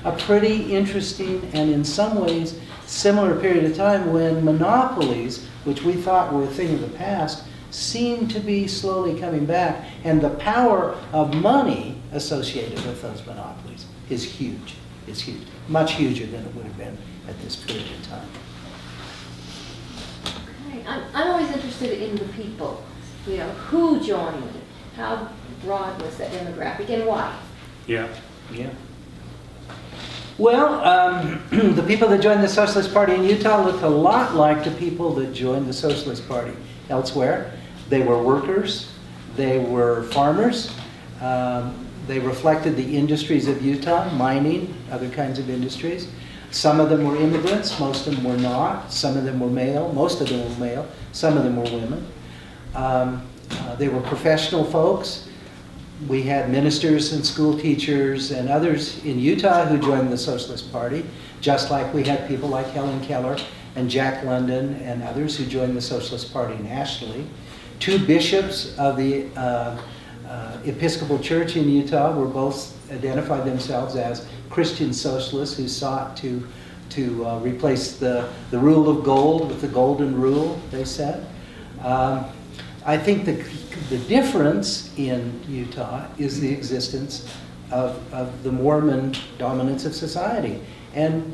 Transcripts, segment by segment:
a pretty interesting and in some ways similar period of time when monopolies, which we thought were a thing of the past, seem to be slowly coming back. And the power of money associated with those monopolies is huge. It's huge. Much huger than it would have been at this period of time. Okay. I'm always interested in the people. You know, who joined? How broad was that demographic and why? Yeah. Yeah. Well, the people that joined the Socialist Party in Utah looked a lot like the people that joined the Socialist Party elsewhere. They were workers, they were farmers, they reflected the industries of Utah, mining, other kinds of industries. Some of them were immigrants, most of them were not. Some of them were male, most of them were male, some of them were women. They were professional folks. We had ministers and school teachers and others in Utah who joined the Socialist Party, just like we had people like Helen Keller and Jack London and others who joined the Socialist Party nationally. Two bishops of the Episcopal Church in Utah were both identified themselves as Christian socialists who sought to replace the rule of gold with the golden rule, they said. I think the difference in Utah is the existence of the Mormon dominance of society. And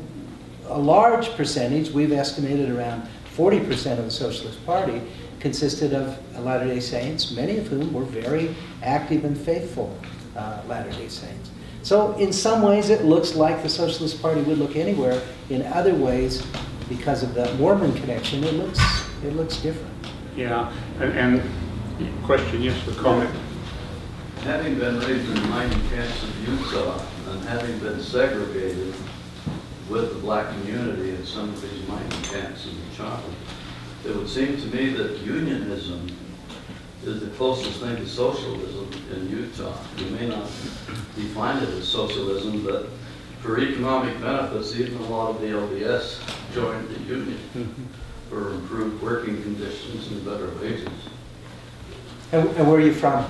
a large percentage, we've estimated around 40% of the Socialist Party, consisted of Latter-day Saints, many of whom were very active and faithful Latter-day Saints. So in some ways it looks like the Socialist Party would look anywhere. In other ways, because of the Mormon connection, it looks different. Yeah, and question, yes, McCormick. Having been raised in the mining camps of Utah and having been segregated with the black community in some of these mining camps in the childhood, it would seem to me that unionism is the closest thing to socialism in Utah. You may not define it as socialism, but for economic benefits, even a lot of the LDS joined the union for improved working conditions and better wages. And where are you from?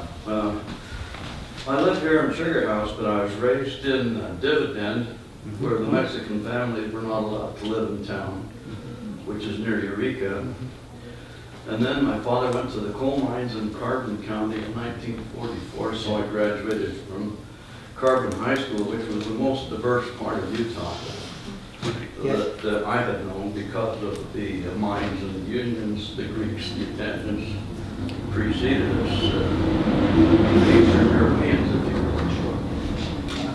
I live here in Sugar House, but I was raised in Dividend, where the Mexican families were not allowed to live in town, which is near Eureka. And then my father went to the coal mines in Carbon County in 1944, so I graduated from Carbon High School, which was the most diverse part of Utah that I had known because of the mines and the unions, the Greeks, the Italians preceded us. These are Europeans, if you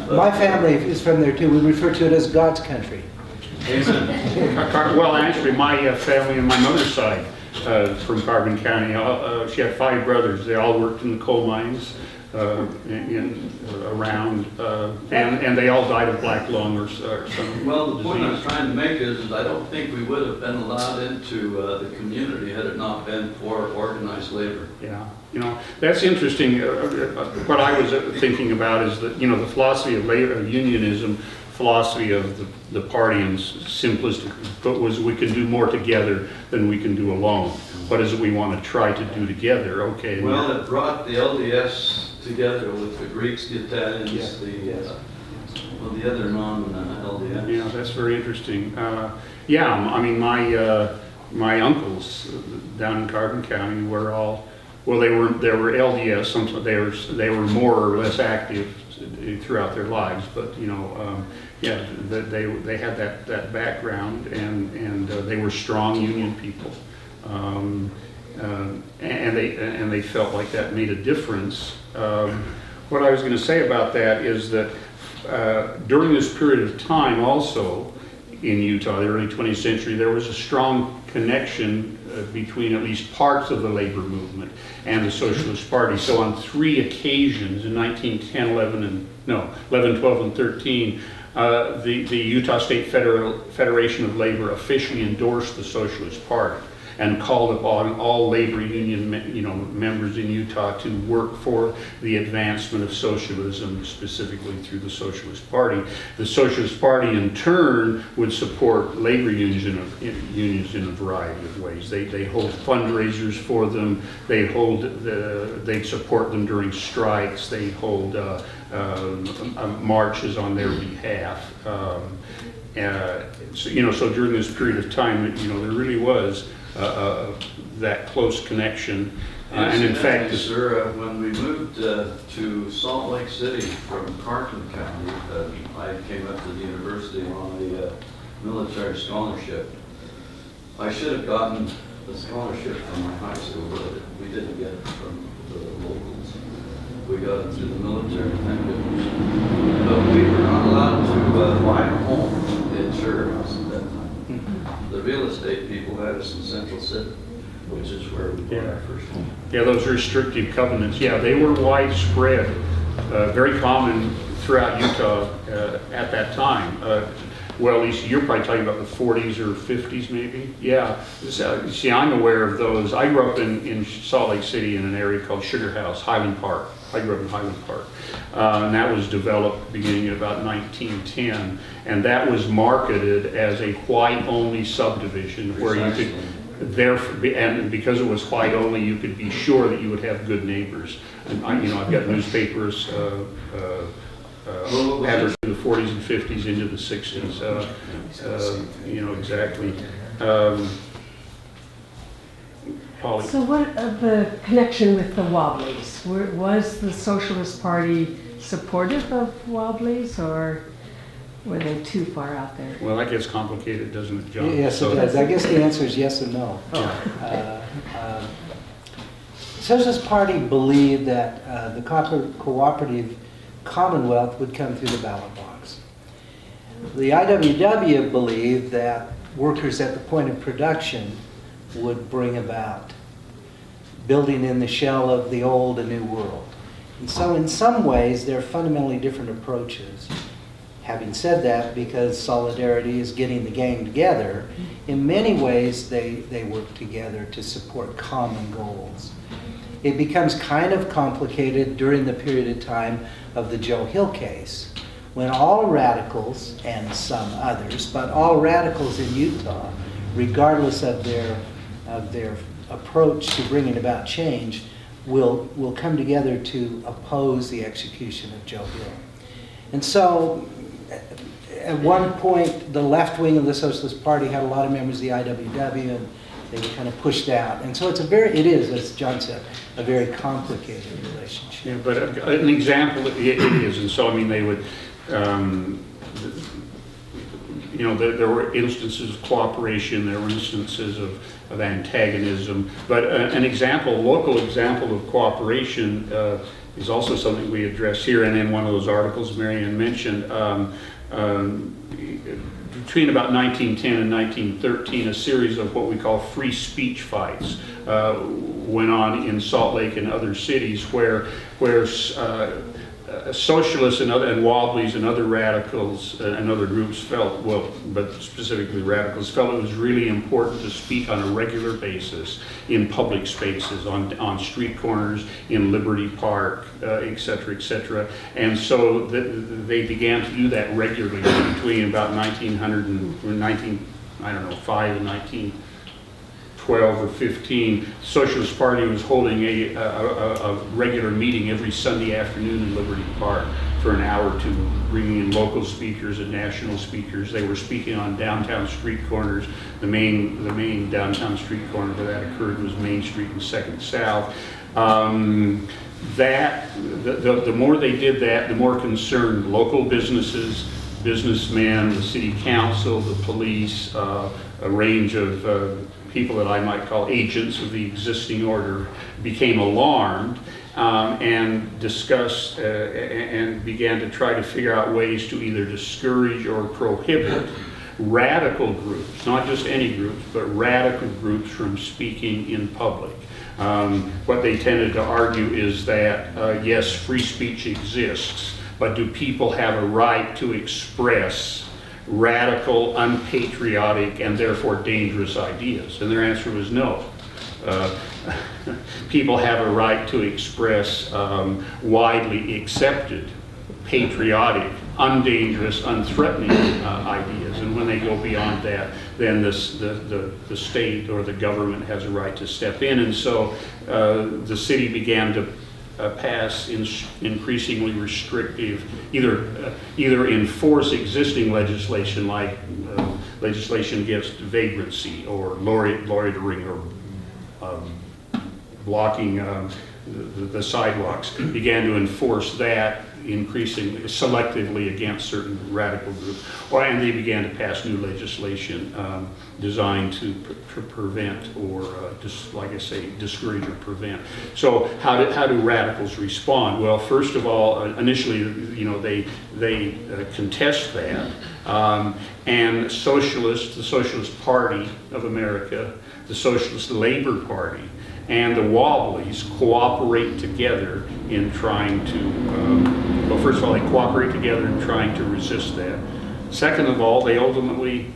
will. My family is from there too. We refer to it as God's country. Amen. Well, actually, my family on my mother's side from Carbon County, she had 5 brothers. They all worked in the coal mines around, and they all died of black lung or some. Well, the point I was trying to make is I don't think we would have been allowed into the community had it not been for organized labor. Yeah, you know, that's interesting. What I was thinking about is that, you know, the philosophy of labor, unionism, philosophy of the party, and simplistic, but was we can do more together than we can do alone. What is it we want to try to do together? Okay. Well, it brought the LDS together with the Greeks, the Italians, the other non-LDS. Yeah, that's very interesting. Yeah, I mean, my uncles down in Carbon County were all, well, they were LDS. Sometimes they were more or less active throughout their lives, but you know, yeah, they had that background, and they were strong union people, and they felt like that made a difference. What I was going to say about that is that during this period of time also in Utah, the early 20th century, there was a strong connection between at least parts of the labor movement and the Socialist Party. So on 3 occasions in 1910, 11, 12, and 13, the Utah State Federation of Labor officially endorsed the Socialist Party and called upon all labor union members in Utah to work for the advancement of socialism, specifically through the Socialist Party. The Socialist Party, in turn, would support labor unions in a variety of ways. They hold fundraisers for them. They support them during strikes. They hold marches on their behalf. So during this period of time, there really was that close connection. And in fact, sir, when we moved to Salt Lake City from Carson County, I came up to the university on a military scholarship. I should have gotten the scholarship from my high school, but we didn't get it from the locals. We got it through the military, thank goodness. But we were not allowed to buy a home in Sugar House at that time. The real estate people had us in Central City, which is where we bought our first home. Yeah, those restrictive covenants, they were widespread, very common throughout Utah at that time. Well, Lisa, you're probably talking about the 40s or 50s maybe? Yeah. See, I'm aware of those. I grew up in Salt Lake City in an area called Sugar House, Highland Park. I grew up in Highland Park. And that was developed beginning in about 1910. And that was marketed as a white-only subdivision where you could... and because it was white only, you could be sure that you would have good neighbors. And I've got newspapers averaged in the 40s and 50s into the 60s. Exactly. Polly. So what of the connection with the Wobblies? Was the Socialist Party supportive of Wobblies, or were they too far out there? Well, that gets complicated, doesn't it, John? Yes, it does. I guess the answer is yes and no. Socialist Party believed that the cooperative Commonwealth would come through the ballot box. The IWW believed that workers at the point of production would bring about building in the shell of the old a new world. And so in some ways, they're fundamentally different approaches. Having said that, because solidarity is getting the gang together, in many ways they work together to support common goals. It becomes kind of complicated during the period of time of the Joe Hill case, when all radicals, and some others, but all radicals in Utah, regardless of their approach to bringing about change, will come together to oppose the execution of Joe Hill. And so, at one point, the left wing of the Socialist Party had a lot of members of the IWW, and they were kind of pushed out. And so it is, as John said, a very complicated relationship. Yeah, but an example, it is. And so, they would, there were instances of cooperation, there were instances of antagonism. But an example, local example of cooperation is also something we address here. And in one of those articles Marianne mentioned, between about 1910 and 1913, a series of what we call free speech fights went on in Salt Lake and other cities where socialists and Wobblies and other radicals and other groups felt, but specifically radicals, felt it was really important to speak on a regular basis in public spaces, on street corners, in Liberty Park, et cetera, and so they began to do that regularly between about 1900 and 1905 and 1912 or 15. Socialist Party was holding a regular meeting every Sunday afternoon in Liberty Park for an hour or two, bringing in local speakers and national speakers. They were speaking on downtown street corners. The main downtown street corner where that occurred was Main Street and 2nd South. The more they did that, the more concerned local businesses, businessmen, the city council, the police, a range of people that I might call agents of the existing order became alarmed and discussed and began to try to figure out ways to either discourage or prohibit radical groups, not just any groups, but radical groups from speaking in public. What they tended to argue is that, yes, free speech exists, but do people have a right to express radical, unpatriotic, and therefore dangerous ideas? And their answer was no. People have a right to express widely accepted, patriotic, undangerous, unthreatening ideas. And when they go beyond that, then the state or the government has a right to step in. And so the city began to pass increasingly restrictive, either enforce existing legislation like legislation against vagrancy or loitering or blocking the sidewalks, began to enforce that increasingly selectively against certain radical groups, and they began to pass new legislation designed to prevent or just like I say, discourage or prevent. So how do radicals respond? Well, first of all, initially, they contest that, and the Socialist Party of America, the Socialist Labor Party, and the Wobblies cooperate together in trying to, well, first of all, they cooperate together in trying to resist that. Second of all, they ultimately,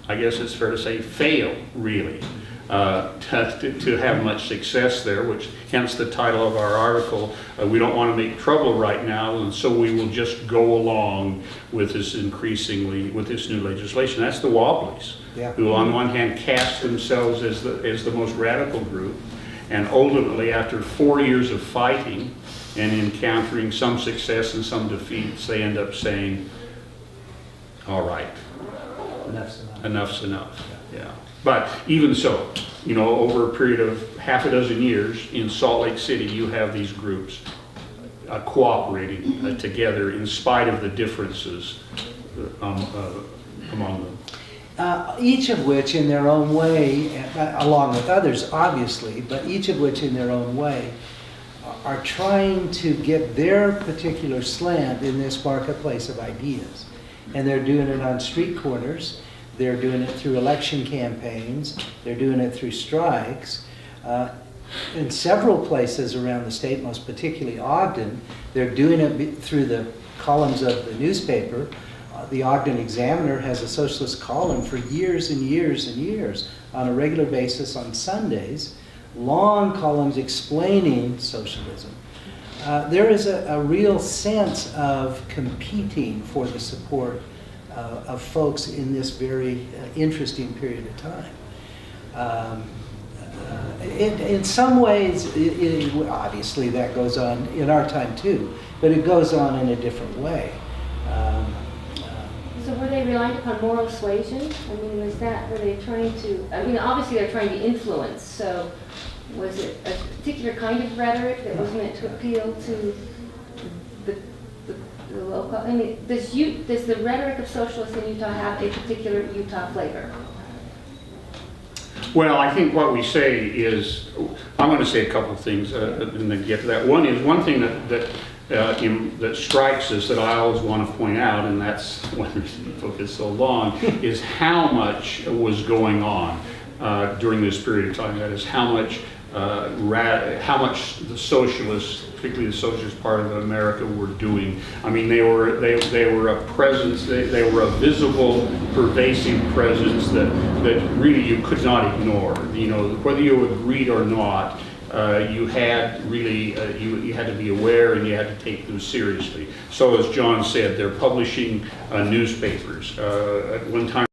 I guess it's fair to say, fail, really, to have much success there, which hence the title of our article, we don't want to make trouble right now, and so we will just go along with this with this new legislation. That's the Wobblies. Yeah. Who on one hand cast themselves as the most radical group, and ultimately after 4 years of fighting and encountering some success and some defeats, they end up saying, all right, Enough's enough. enough's enough. Yeah. But even so, over a period of half a dozen years in Salt Lake City, you have these groups cooperating together in spite of the differences among them. Each of which in their own way, along with others obviously, but each of which in their own way are trying to get their particular slant in this marketplace of ideas. And they're doing it on street corners, they're doing it through election campaigns, they're doing it through strikes. In several places around the state, most particularly Ogden, they're doing it through the columns of the newspaper. The Ogden Examiner has a socialist column for years and years and years on a regular basis on Sundays, long columns explaining socialism. There is a real sense of competing for the support of folks in this very interesting period of time. In some ways, obviously that goes on in our time too, but it goes on in a different way. So were they relying upon moral suasion? I mean, were they trying to, obviously they're trying to influence, so was it a particular kind of rhetoric that was meant to appeal to the local? I mean, does the rhetoric of socialists in Utah have a particular Utah flavor? Well, I think what we say is, I'm going to say a couple of things and then get to that. One thing that strikes us that I always want to point out, and that's why the book is so long, is how much was going on during this period of time. That is how much the socialists, particularly the Socialist Party of America, were doing. I mean, they were a presence. They were a visible, pervasive presence that really you could not ignore. Whether you agreed or not, you had you had to be aware and you had to take them seriously. So as John said, they're publishing newspapers. At one time